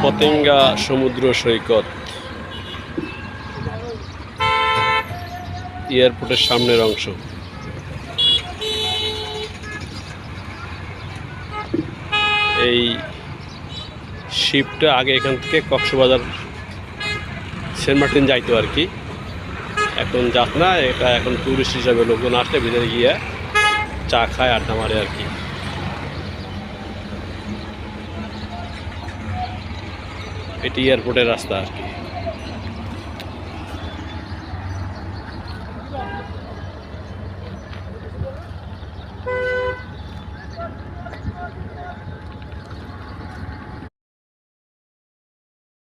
পতেঙ্গা সমুদ্র সৈকত এয়ারপোর্টের সামনের অংশ। এই শিপটা আগে এখান থেকে কক্সবাজার সেন্ট মার্টিন যাইতো আর কি, এখন যাক না। এটা এখন টুরিস্ট হিসাবে লোকজন আসলে ভিতরে গিয়ে চা খায়, আড্ডা মারে আর কি। এটি এয়ারপোর্টের রাস্তা আর কি।